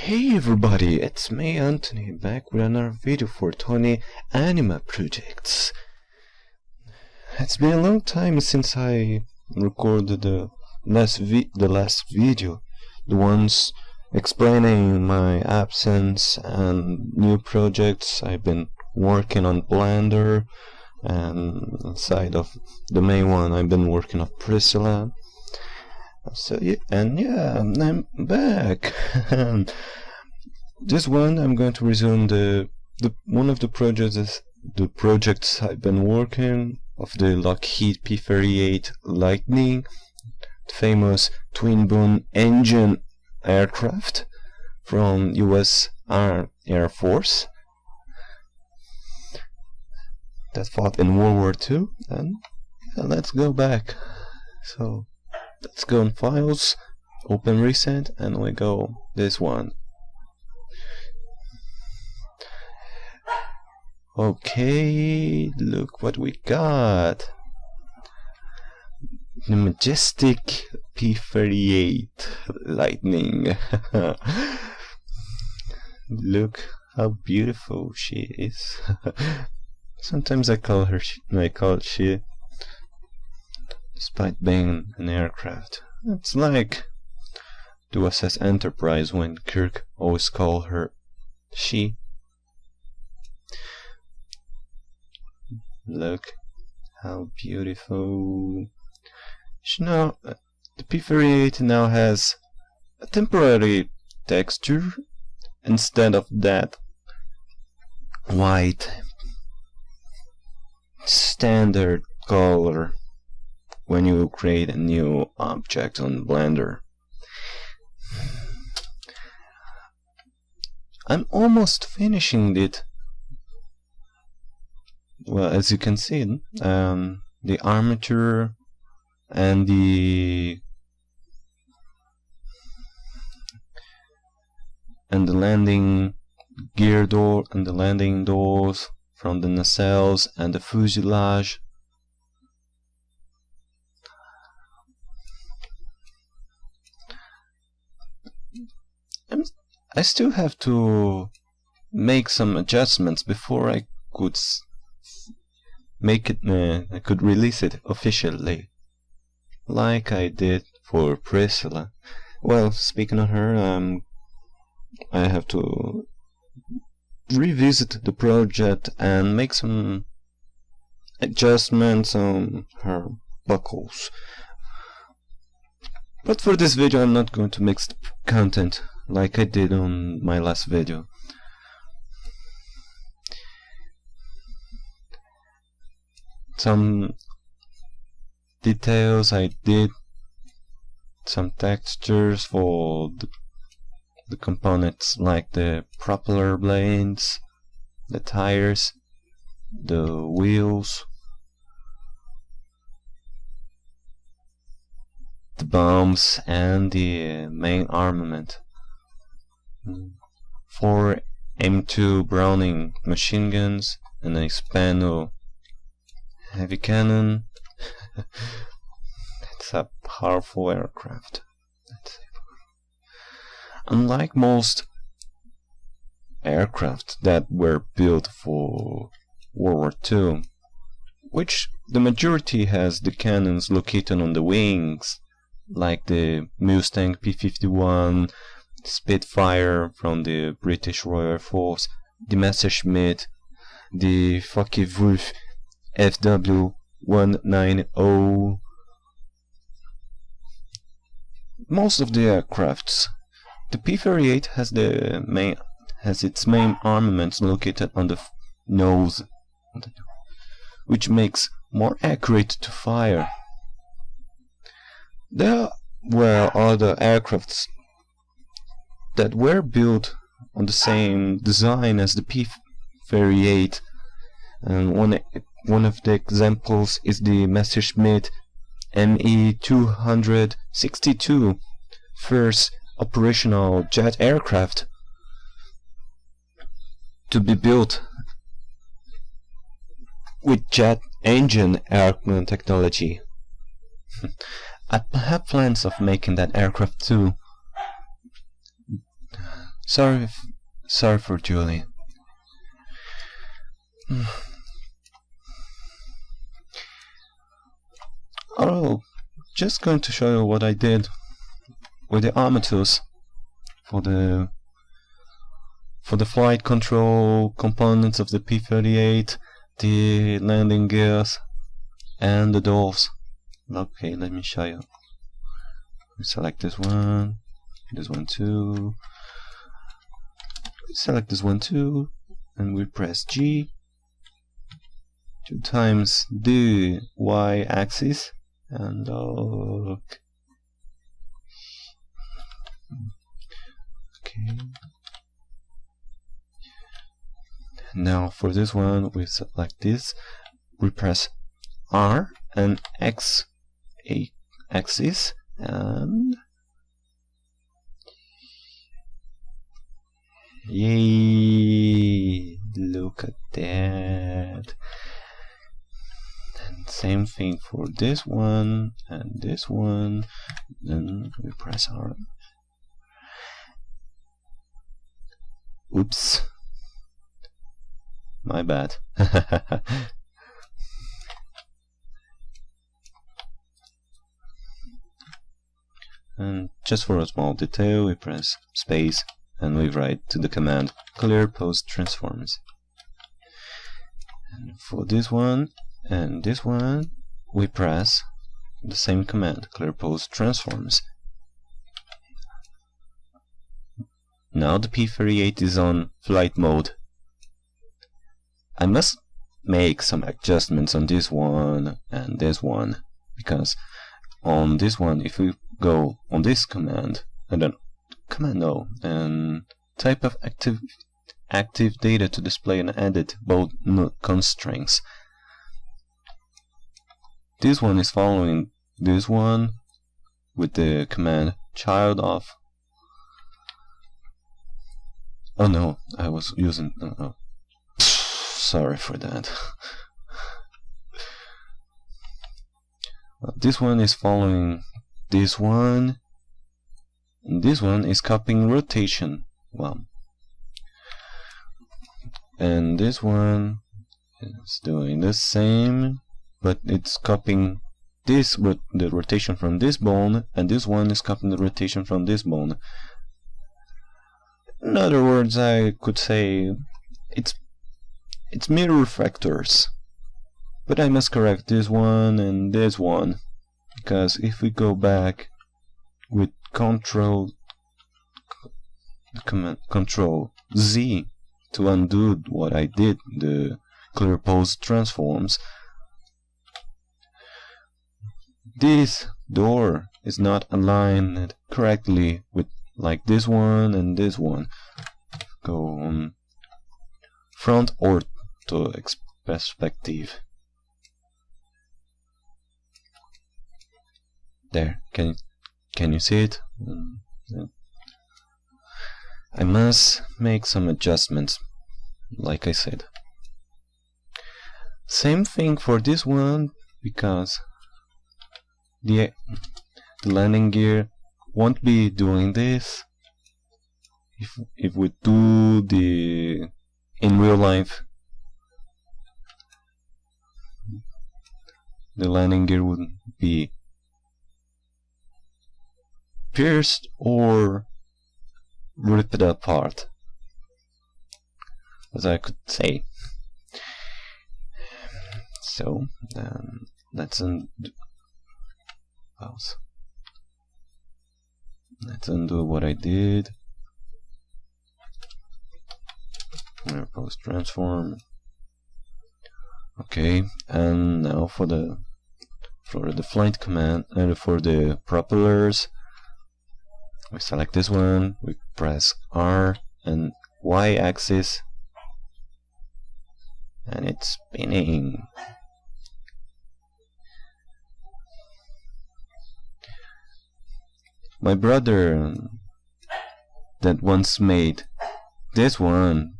Hey everybody, it's me Antony, back with another video for TonyAnima Projects. It's been a long time since I recorded the last video, the ones explaining my absence and new projects I've been working on Blender, and aside of the main one I've been working on Priscilla. So yeah, I'm back. This one I'm going to resume the one of the projects I've been working of the Lockheed P-38 Lightning, the famous twin-boom engine aircraft from US Air Force that fought in World War II. And yeah, let's go back. So let's go in Files, open Recent, and we go this one. Okay, look what we got. The majestic P38 Lightning. Look how beautiful she is. Sometimes I call it she, despite being an aircraft. It's like the USS Enterprise when Kirk always called her she. Look how beautiful. Now, the P-38 now has a temporary texture instead of that white standard color when you create a new object on Blender. I'm almost finishing it. Well, as you can see, the armature and the landing gear door and the landing doors from the nacelles and the fuselage. I still have to make some adjustments before I could make it. I could release it officially, like I did for Priscilla. Well, speaking of her, I have to revisit the project and make some adjustments on her buckles. But for this video I'm not going to mix the content like I did on my last video. Some details I did, some textures for the components like the propeller blades, the tires, the wheels, the bombs, and the main armament. 4 M2 Browning machine guns and a Spano heavy cannon. It's a powerful aircraft. Unlike most aircraft that were built for World War II, which the majority has the cannons located on the wings, like the Mustang P-51, Spitfire from the British Royal Air Force, the Messerschmitt, the Focke-Wulf FW-190. Most of the aircrafts, the P-38 has its main armaments located on the nose, which makes more accurate to fire. There were other aircrafts that were built on the same design as the P-38, and one of the examples is the Messerschmitt Me-262, first operational jet aircraft to be built with jet engine aircraft technology. I have plans of making that aircraft too. Sorry for Julie. Oh, just going to show you what I did with the armatures for the flight control components of the P-38, the landing gears, and the doors. Okay, let me show you. We select this one too. Select this one too, and we press G 2 times the Y-axis, and look. Okay. Now for this one, we select this. We press R and X axis, and yay! Look at that. And same thing for this one and this one. Then we press R. Oops. My bad. And just for a small detail, we press space and we write to the command clear post transforms. And for this one and this one, we press the same command, clear post transforms. Now the P-38 is on flight mode. I must make some adjustments on this one and this one, because on this one, if we go on this command, and then type of active data to display and edit both constraints. This one is following this one with the command child of. Oh no, I was using. Sorry for that. This one is following this one, and this one is copying rotation. Well, and this one is doing the same, but it's copying the rotation from this bone, and this one is copying the rotation from this bone. In other words, I could say it's mirror factors. But I must correct this one and this one, because if we go back with Control Z to undo what I did, the clear post transforms, this door is not aligned correctly with like this one and this one. Go on front or to perspective. There, can you see it? Yeah. I must make some adjustments, like I said. Same thing for this one, because the landing gear won't be doing this. If we do the in real life, the landing gear would be pierced or ripped apart, as I could say. So let's undo what I did. Post transform. Okay, and now for the flight command and for the propellers, we select this one, we press R and Y axis, and it's spinning. My brother that once made this one,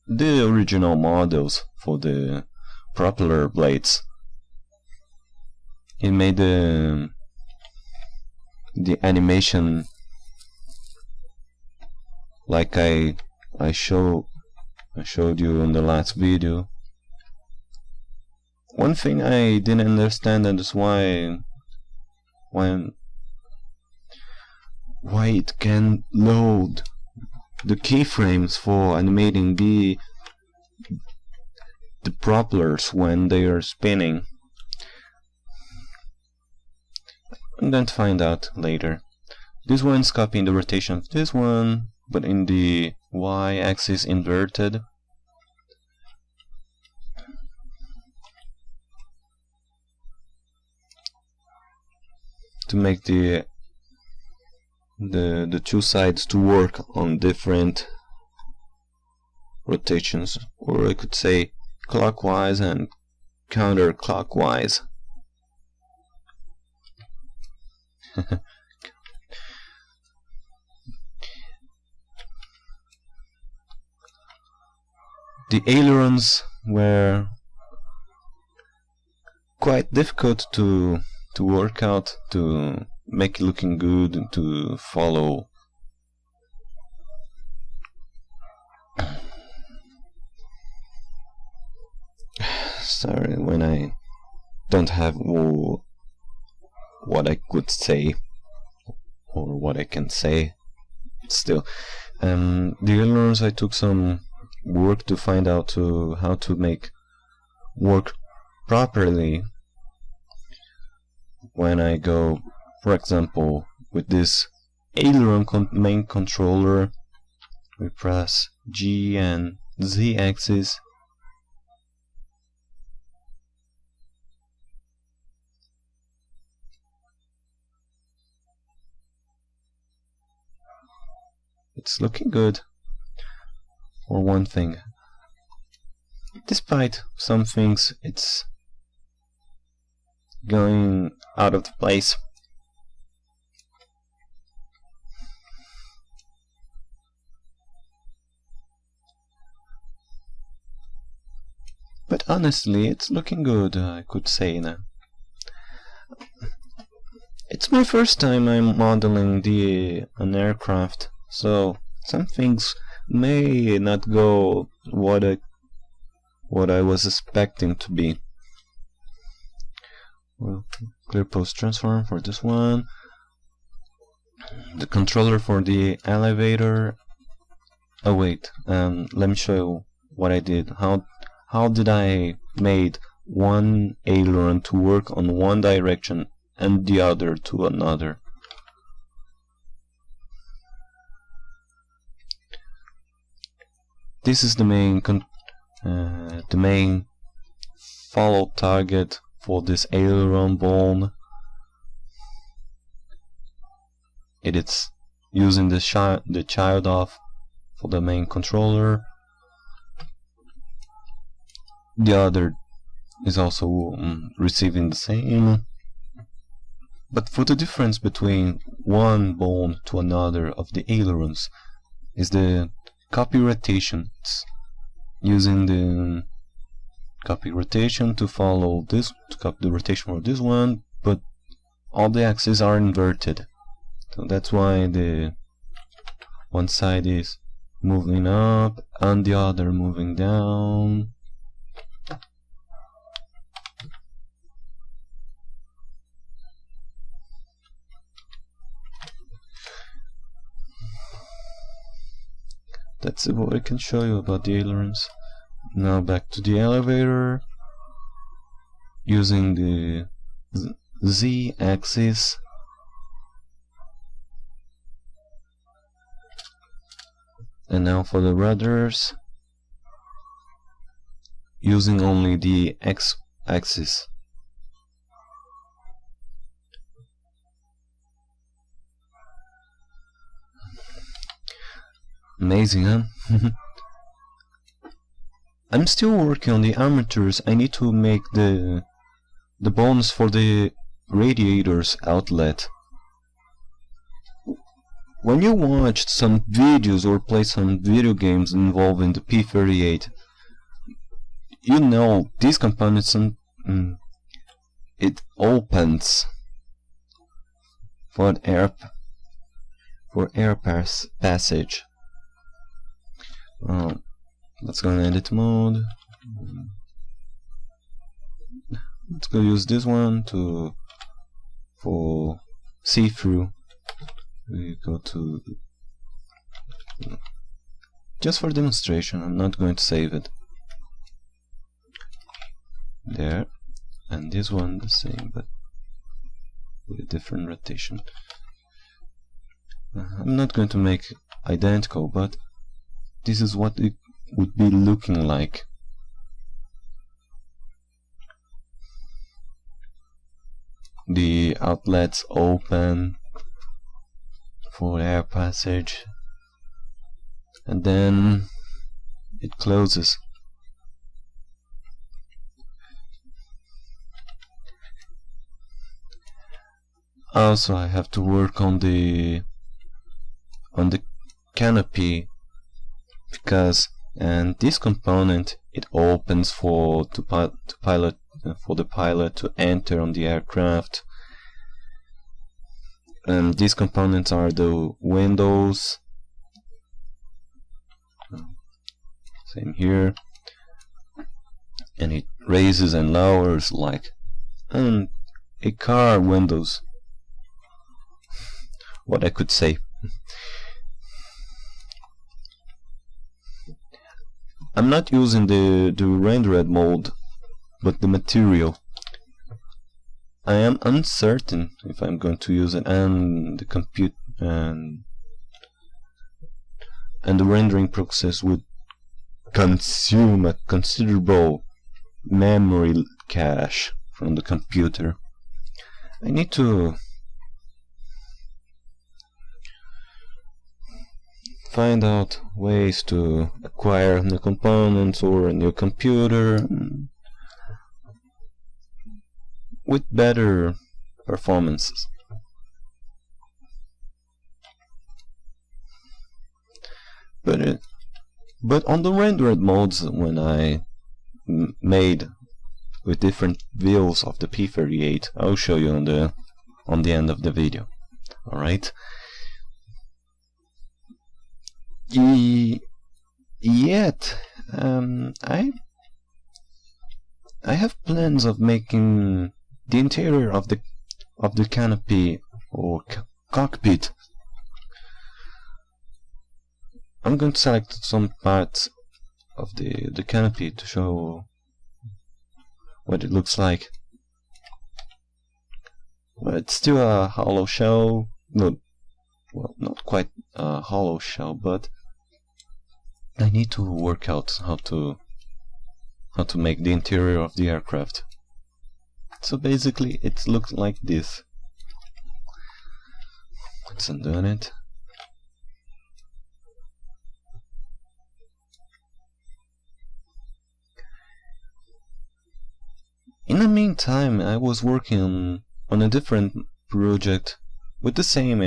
the original models for the propeller blades, he made the animation like I showed you in the last video. One thing I didn't understand, and is why it can load the keyframes for animating the propellers when they are spinning. I'm going to find out later. This one's copying the rotation of this one, but in the y-axis inverted. To make the two sides to work on different rotations, or I could say clockwise and counterclockwise. The ailerons were quite difficult to work out, to make it looking good, and to follow. Sorry, when I don't have what I could say or what I can say. Still, the ailerons, I took some work to find out how to make work properly. When I go, for example, with this aileron main controller, we press G and Z axis. It's looking good, for one thing. Despite some things, it's going out of place. But honestly, it's looking good, I could say now. It's my first time I'm modeling an aircraft, so some things may not go what I was expecting to be. Well, clear post transform for this one. The controller for the elevator. Oh wait, let me show you what I did. How did I made one aileron to work on one direction and the other to another. This is the main follow target for this aileron bone. It is using the child off for the main controller. The other is also receiving the same. But for the difference between one bone to another of the ailerons is the copy rotation. It's using the copy rotation to follow this, to copy the rotation for this one, but all the axes are inverted. So that's why the one side is moving up and the other moving down. That's what I can show you about the ailerons. Now back to the elevator, using the Z axis. And now for the rudders, using only the X axis. Amazing, huh? I'm still working on the armatures. I need to make the bones for the radiator's outlet. When you watched some videos or play some video games involving the P-38, you know these components it opens for air passage. Let's go in edit mode. Let's go use this one for see-through. We go to just for demonstration. I'm not going to save it. There, and this one the same, but with a different rotation. I'm not going to make identical, but this is what it would be looking like. The outlets open for air passage, and then it closes. Also, I have to work on the canopy, because this component, it opens for the pilot to enter on the aircraft. And these components are the windows. Same here, and it raises and lowers like a car windows. What I could say. I'm not using the rendered mode, but the material. I am uncertain if I'm going to use it, and the compute and the rendering process would consume a considerable memory cache from the computer. I need to find out ways to acquire new components or a new computer with better performances. But on the rendered modes, when I made with different views of the P38, I'll show you on the end of the video. All right. Yet, I have plans of making the interior of the canopy or cockpit. I'm going to select some parts of the canopy to show what it looks like. But it's still a hollow shell. No, well, not quite a hollow shell, but I need to work out how to make the interior of the aircraft. So basically it looks like this. Let's undo it. In the meantime, I was working on a different project with the same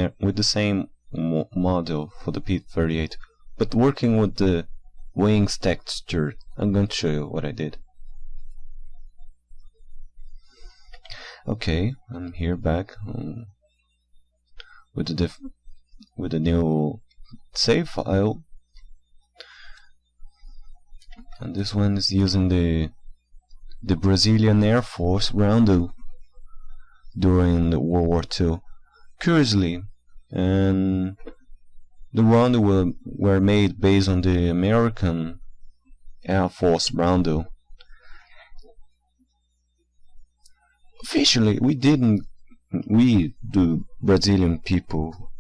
model for the P-38, but working with the wings texture. I'm going to show you what I did. Okay, I'm here back with the new save file, and this one is using the Brazilian Air Force roundel during the World War II. Curiously, and the roundel were made based on the American Air Force roundel. Officially, we, the Brazilian people,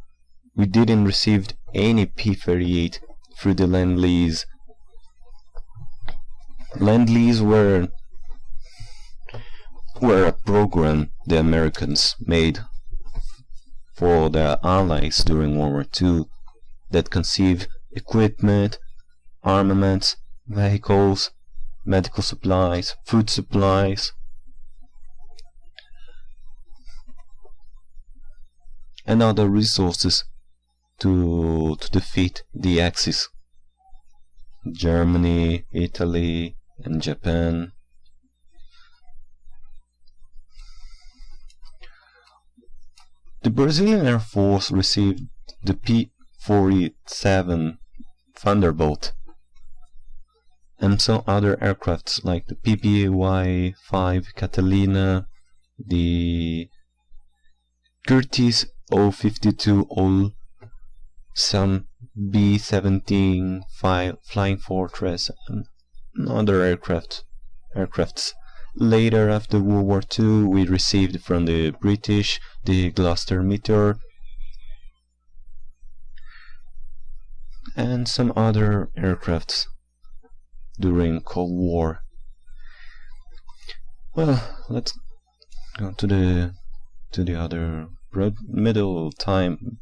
we didn't receive any P-38 through the Lend-Lease. Lend-Lease were a program the Americans made for their allies during World War II that conceived equipment, armaments, vehicles, medical supplies, food supplies, and other resources to defeat the Axis. Germany, Italy, and Japan. The Brazilian Air Force received the P-47 Thunderbolt and some other aircrafts like the PBY-5 Catalina, the Curtiss O-52 some B-17 Flying Fortress, and other aircrafts. Later, after World War II, we received from the British the Gloucester Meteor and some other aircrafts during Cold War. Well, let's go to the other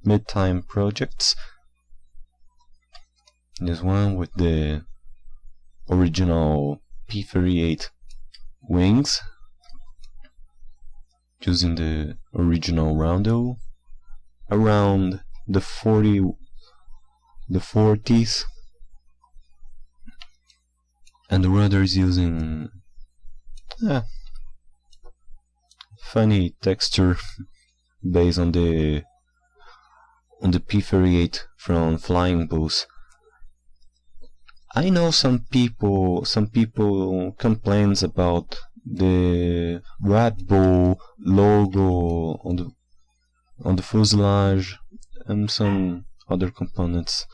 mid-time projects. This one with the original P38 Wings, using the original roundel around the 40s, and the rudder is using funny texture based on the P38 from Flying Bulls. I know some people complains about the Red Bull logo on the fuselage and some other components.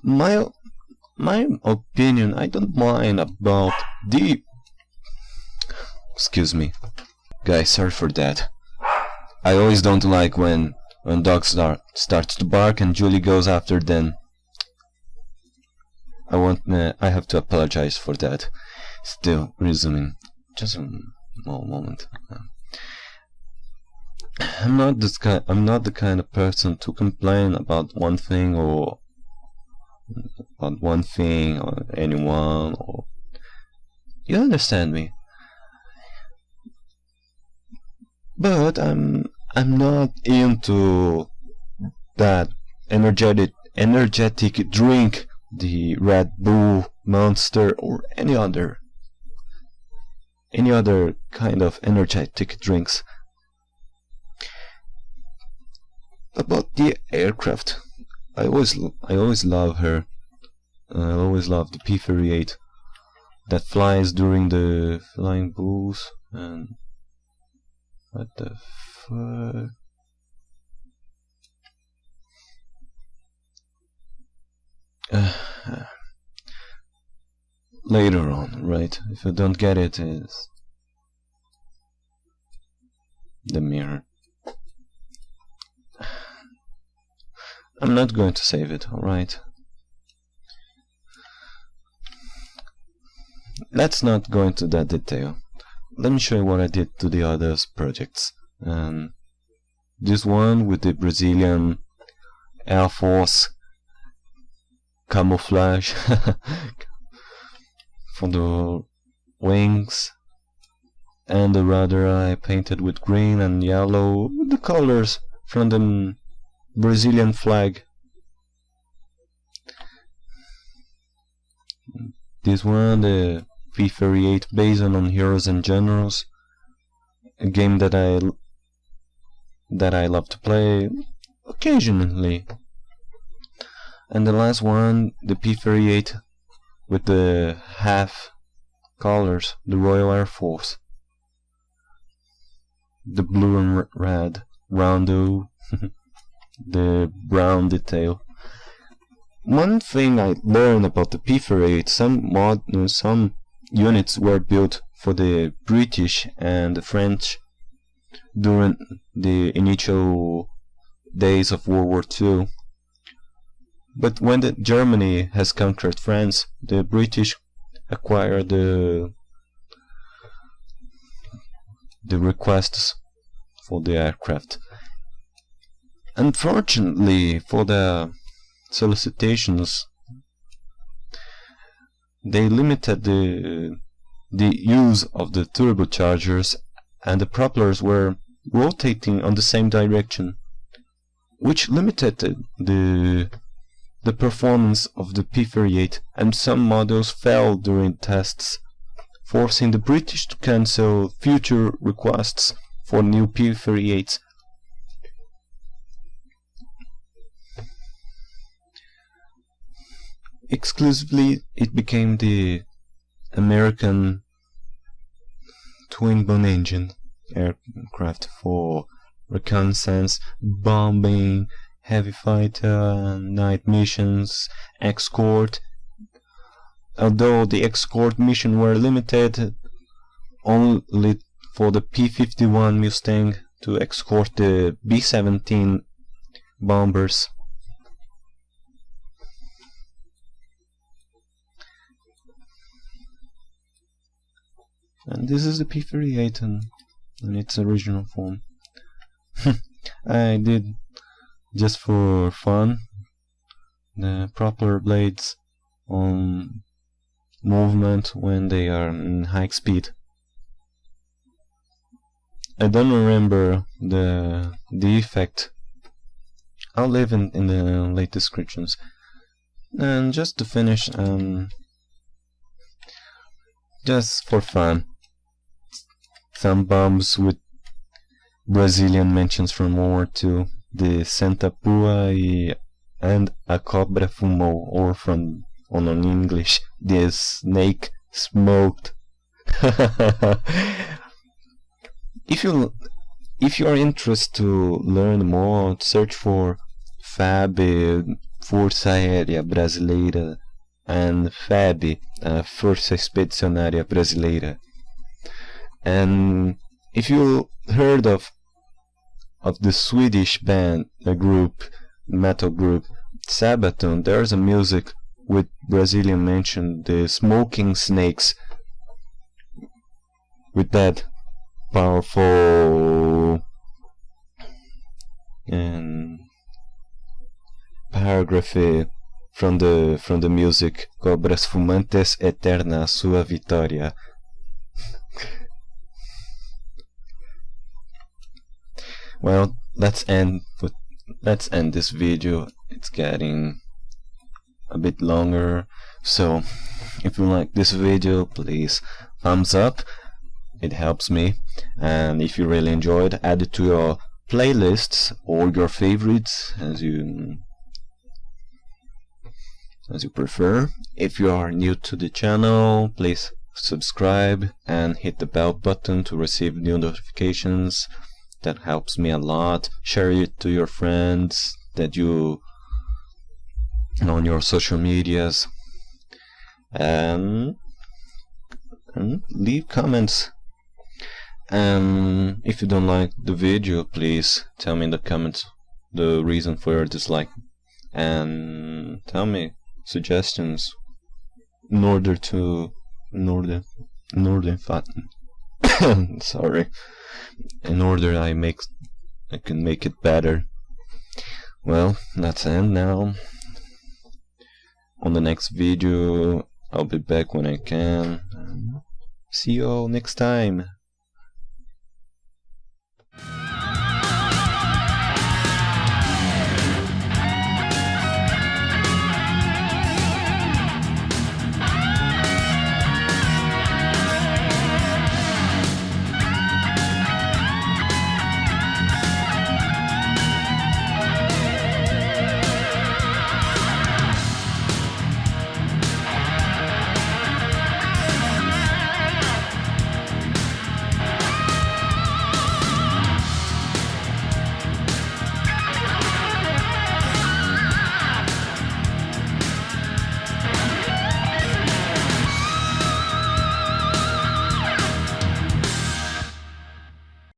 My opinion, I don't mind about the... Excuse me, guys, sorry for that. I always don't like when dogs starts to bark and Julie goes after them. I have to apologize for that. Still, resuming. Just a moment. I'm not the kind of person to complain about one thing or anyone, or you understand me. But I'm not into that energetic drink, the Red Bull, Monster, or any other kind of energetic drinks. About the aircraft, I always love her. I always love the P-38 that flies during the Flying Bulls. And what the fuck? Later on, right? If you don't get it, is the mirror. I'm not going to save it, alright? Let's not go into that detail. Let me show you what I did to the other projects. This one with the Brazilian Air Force Camouflage for the wings, and the rudder I painted with green and yellow, the colors from the Brazilian flag. This one, the P-38 based on Heroes and Generals, a game that I love to play occasionally. And the last one, the P-38 with the half colors, the Royal Air Force, the blue and red roundel, the brown detail. One thing I learned about the P-38, some units were built for the British and the French during the initial days of World War II. But when Germany has conquered France, the British acquired the requests for the aircraft. Unfortunately for the solicitations, they limited the use of the turbochargers, and the propellers were rotating on the same direction, which limited the performance of the P-38, and some models fell during tests, forcing the British to cancel future requests for new P-38s. exclusively it became the American twin-bone engine aircraft for reconnaissance, bombing, heavy fighter, night missions, escort. Although the escort missions were limited only for the P-51 Mustang to escort the B-17 bombers. And this is the P-38 in its original form. I did just for fun the proper blades on movement when they are in high speed. I don't remember the effect. I'll leave in the late descriptions. And just to finish, just for fun, some bombs with Brazilian mentions from World War II, the Santa Pua and a Cobra Fumou, or from on English, the snake smoked. If you are interested to learn more, search for FAB, Força Aérea Brasileira, and FAB, Força Expedicionária Brasileira. And if you heard of the Swedish band, metal group Sabaton, there's a music with Brazilian mention, the Smoking Snakes, with that powerful paragraph from the music, Cobras Fumantes, Eterna Sua Vitória. Well, let's end this video. It's getting a bit longer, so if you like this video, please thumbs up, it helps me. And if you really enjoyed, add it to your playlists or your favorites as you prefer. If you are new to the channel, please subscribe and hit the bell button to receive new notifications. That helps me a lot. Share it to your friends that you on your social medias, and leave comments. And if you don't like the video, please tell me in the comments the reason for your dislike, and tell me suggestions in order sorry, in order I can make it better. Well, that's the end now. On the next video, I'll be back when I can. See you all next time.